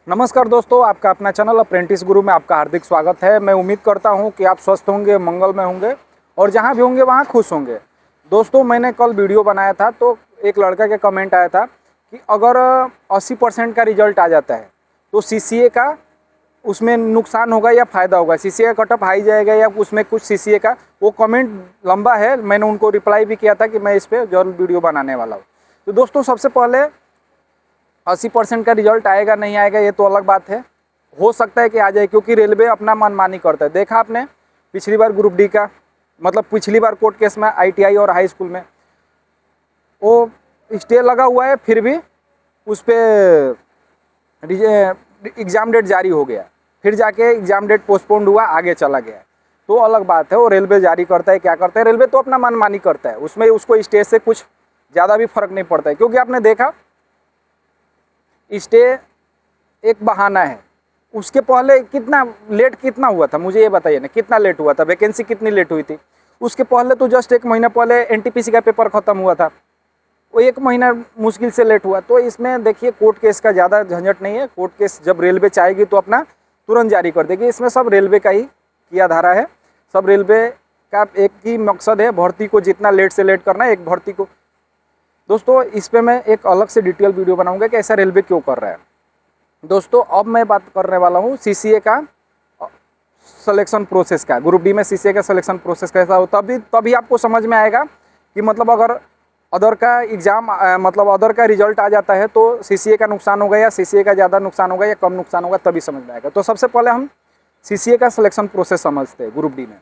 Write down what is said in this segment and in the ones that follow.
नमस्कार दोस्तों, आपका अपना चैनल अप्रेंटिस गुरु में आपका हार्दिक स्वागत है। मैं उम्मीद करता हूं कि आप स्वस्थ होंगे, मंगल में होंगे और जहां भी होंगे वहां खुश होंगे। दोस्तों, मैंने कल वीडियो बनाया था तो एक लड़का के कमेंट आया था कि अगर 80% का रिजल्ट आ जाता है तो सीसीए का उसमें नुकसान होगा या फ़ायदा होगा, सीसीए का कटअप हाई जाएगा या उसमें कुछ सीसीए का। वो कमेंट लंबा है, मैंने उनको रिप्लाई भी किया था कि मैं इस पर जरूर वीडियो बनाने वाला हूँ। तो दोस्तों, सबसे पहले 80% का रिजल्ट आएगा नहीं आएगा ये तो अलग बात है। हो सकता है कि आ जाए, क्योंकि रेलवे अपना मनमानी करता है। देखा आपने पिछली बार ग्रुप डी का, मतलब पिछली बार कोर्ट केस में आईटीआई और हाई स्कूल में वो स्टे लगा हुआ है, फिर भी उस पर एग्ज़ाम डेट जारी हो गया, फिर जाके एग्ज़ाम डेट पोस्टपोन्ड हुआ, आगे चला गया। तो अलग बात है, वो रेलवे जारी करता है, क्या करता है रेलवे तो अपना मनमानी करता है, उसमें उसको स्टे से कुछ ज़्यादा भी फर्क नहीं पड़ता है। क्योंकि आपने देखा स्टे एक बहाना है। उसके पहले कितना हुआ था, मुझे ये बताइए ना, कितना लेट हुआ था, वैकेंसी कितनी लेट हुई थी। उसके पहले तो जस्ट एक महीना पहले एनटीपीसी का पेपर ख़त्म हुआ था, वो एक महीना मुश्किल से लेट हुआ। तो इसमें देखिए कोर्ट केस का ज़्यादा झंझट नहीं है। कोर्ट केस जब रेलवे चाहेगी तो अपना तुरंत जारी कर देगी। इसमें सब रेलवे का ही किया धारा है। सब रेलवे का एक ही मकसद है, भर्ती को जितना लेट से लेट करना है। एक भर्ती को दोस्तों, इस पे मैं एक अलग से डिटेल वीडियो बनाऊंगा कि ऐसा रेलवे क्यों कर रहा है। दोस्तों, अब मैं बात करने वाला हूँ सीसीए का सिलेक्शन प्रोसेस का। ग्रुप डी में सीसीए का सिलेक्शन प्रोसेस कैसा होता है, तभी आपको समझ में आएगा कि मतलब अगर अदर का एग्ज़ाम मतलब अदर का रिजल्ट आ जाता है तो सीसीए का नुकसान होगा या सीसीए का ज़्यादा नुकसान होगा या कम नुकसान होगा, तभी समझ में आएगा। तो सबसे पहले हम सीसीए का सिलेक्शन प्रोसेस समझते हैं। ग्रुप डी में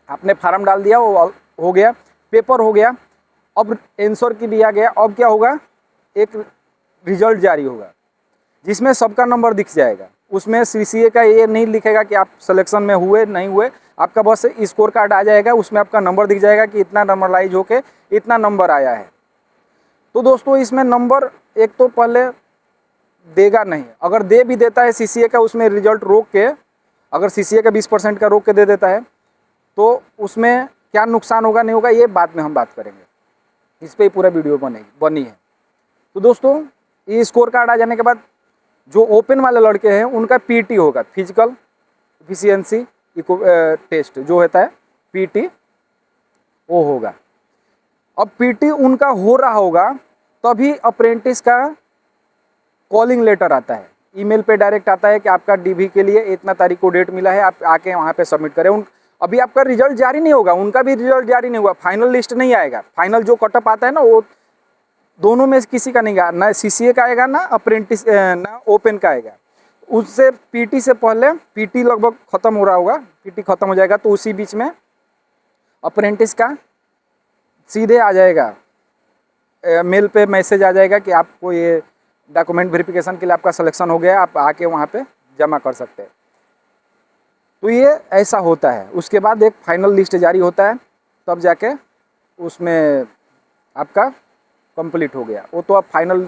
आपने फार्म डाल दिया, वो हो गया, पेपर हो गया, अब आंसर की भी आ गया। अब क्या होगा, एक रिजल्ट जारी होगा जिसमें सबका नंबर दिख जाएगा। उसमें सीसीए का ये नहीं लिखेगा कि आप सिलेक्शन में हुए नहीं हुए, आपका बस स्कोर कार्ड आ जाएगा, उसमें आपका नंबर दिख जाएगा कि इतना नंबरलाइज होके इतना नंबर आया है। तो दोस्तों, इसमें नंबर एक तो पहले देगा नहीं, अगर दे भी देता है सीसीए का, उसमें रिजल्ट रोक के, अगर सीसीए का 20% का रोक के दे देता है तो उसमें क्या नुकसान होगा नहीं होगा ये बाद में हम बात करेंगे। इस पर ही पूरा वीडियो बनी है। तो दोस्तों, ये स्कोर कार्ड आ जाने के बाद जो ओपन वाले लड़के हैं उनका पीटी होगा, फिजिकल एफिशिएंसी टेस्ट जो होता है, पीटी वो होगा। अब पीटी उनका हो रहा होगा तभी अप्रेंटिस का कॉलिंग लेटर आता है, ईमेल पे डायरेक्ट आता है कि आपका डीवी के लिए इतना तारीख को डेट मिला है, आप आके वहाँ पे सबमिट करें। अभी आपका रिजल्ट जारी नहीं होगा, उनका भी रिजल्ट जारी नहीं हुआ, फाइनल लिस्ट नहीं आएगा। फाइनल जो कटअप आता है ना, वो दोनों में किसी का नहीं आएगा, ना सीसीए का आएगा ना अप्रेंटिस ना ओपन का आएगा। उससे पीटी से पहले, पीटी लगभग ख़त्म हो रहा होगा, पीटी ख़त्म हो जाएगा तो उसी बीच में अप्रेंटिस का सीधे आ जाएगा, मेल पे मैसेज आ जाएगा कि आपको ये डॉक्यूमेंट वेरिफिकेशन के लिए आपका सिलेक्शन हो गया, आप आके वहाँ पे जमा कर सकते हैं। तो ये ऐसा होता है। उसके बाद एक फाइनल लिस्ट जारी होता है, तब जाके उसमें आपका कंप्लीट हो गया। वो तो अब फाइनल,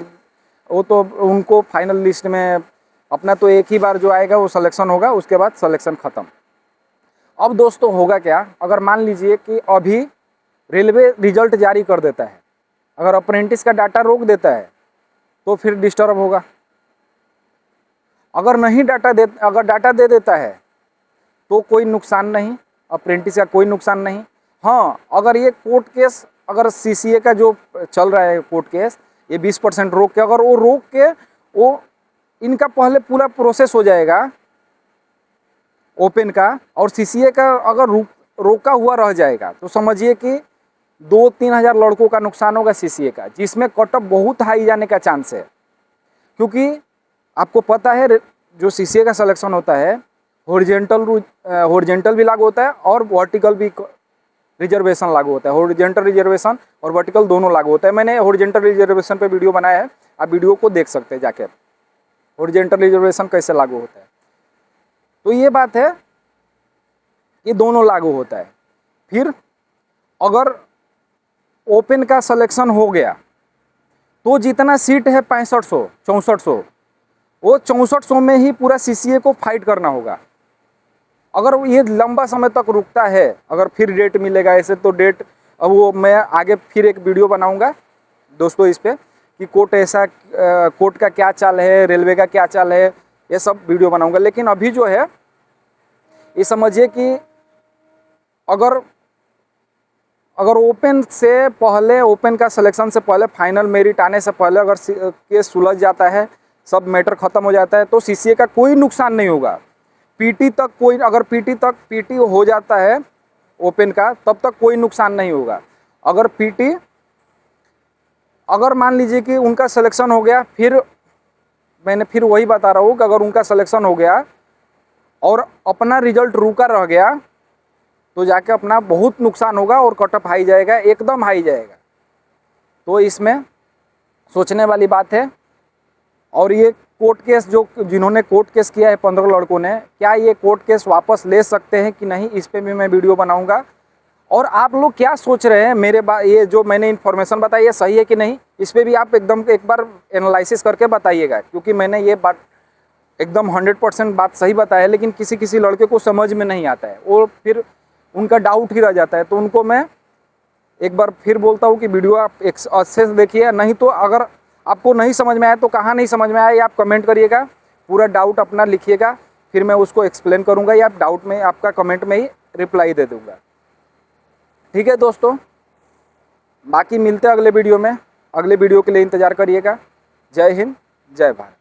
वो तो उनको फाइनल लिस्ट में अपना तो एक ही बार जो आएगा वो सिलेक्शन होगा, उसके बाद सिलेक्शन ख़त्म। अब दोस्तों होगा क्या, अगर मान लीजिए कि अभी रेलवे रिजल्ट जारी कर देता है, अगर अप्रेंटिस का डाटा रोक देता है तो फिर डिस्टर्ब होगा। अगर नहीं अगर डाटा दे देता है तो कोई नुकसान नहीं, अप्रेंटिस का कोई नुकसान नहीं। हाँ, अगर ये कोर्ट केस, अगर सीसीए का जो चल रहा है कोर्ट केस, ये 20% रोक के, अगर वो रोक के वो इनका पहले पूरा प्रोसेस हो जाएगा ओपन का, और सीसीए का अगर रोका हुआ रह जाएगा तो समझिए कि 2-3 हज़ार लड़कों का नुकसान होगा सीसीए का, जिसमें कटअप बहुत हाई जाने का चांस है। क्योंकि आपको पता है जो सीसीए का सिलेक्शन होता है, हॉरिजेंटल भी लागू होता है और वर्टिकल भी रिजर्वेशन लागू होता है। हॉरिजेंटल रिजर्वेशन और वर्टिकल दोनों लागू होता है। मैंने हॉरिजेंटल रिजर्वेशन पे वीडियो बनाया है, आप वीडियो को देख सकते हैं जाकर, हॉरिजेंटल रिजर्वेशन कैसे लागू होता है। तो ये बात है, ये दोनों लागू होता है। फिर अगर ओपन का सिलेक्शन हो गया तो जितना सीट है 6500 6400, वो 6400 में ही पूरा सीसीए को फाइट करना होगा। अगर ये लंबा समय तक रुकता है, अगर फिर डेट मिलेगा ऐसे, तो डेट अब वो मैं आगे फिर एक वीडियो बनाऊंगा दोस्तों इस पे कि कोर्ट का क्या चाल है, रेलवे का क्या चाल है, ये सब वीडियो बनाऊंगा। लेकिन अभी जो है ये समझिए कि अगर ओपन से पहले, ओपन का सिलेक्शन से पहले, फाइनल मेरिट आने से पहले अगर केस सुलझ जाता है, सब मैटर ख़त्म हो जाता है, तो सीसीए का कोई नुकसान नहीं होगा। पीटी तक कोई, अगर पीटी हो जाता है ओपन का, तब तक कोई नुकसान नहीं होगा। अगर पीटी, अगर मान लीजिए कि उनका सिलेक्शन हो गया, फिर मैंने फिर वही बता रहा हूँ कि अगर उनका सिलेक्शन हो गया और अपना रिजल्ट रुका रह गया, तो जाके अपना बहुत नुकसान होगा और कट ऑफ हाई जाएगा, एकदम हाई जाएगा। तो इसमें सोचने वाली बात है। और ये कोर्ट केस जो जिन्होंने कोर्ट केस किया है 15 लड़कों ने, क्या ये कोर्ट केस वापस ले सकते हैं कि नहीं, इस पर भी मैं वीडियो बनाऊंगा। और आप लोग क्या सोच रहे हैं मेरे ये जो मैंने इन्फॉर्मेशन बताई है सही है कि नहीं, इस पर भी आप एकदम एक बार एनालिसिस करके बताइएगा। क्योंकि मैंने ये बात एकदम 100% बात सही बताया है, लेकिन किसी किसी लड़के को समझ में नहीं आता है, वो फिर उनका डाउट ही रह जाता है। तो उनको मैं एक बार फिर बोलता हूँ कि वीडियो आप अच्छे से देखिए। नहीं तो अगर आपको नहीं समझ में आया तो कहाँ नहीं समझ में आया ये आप कमेंट करिएगा, पूरा डाउट अपना लिखिएगा, फिर मैं उसको एक्सप्लेन करूँगा, या डाउट में आपका कमेंट में ही रिप्लाई दे दूँगा। ठीक है दोस्तों, बाकी मिलते हैं अगले वीडियो में। अगले वीडियो के लिए इंतज़ार करिएगा। जय हिंद, जय भारत।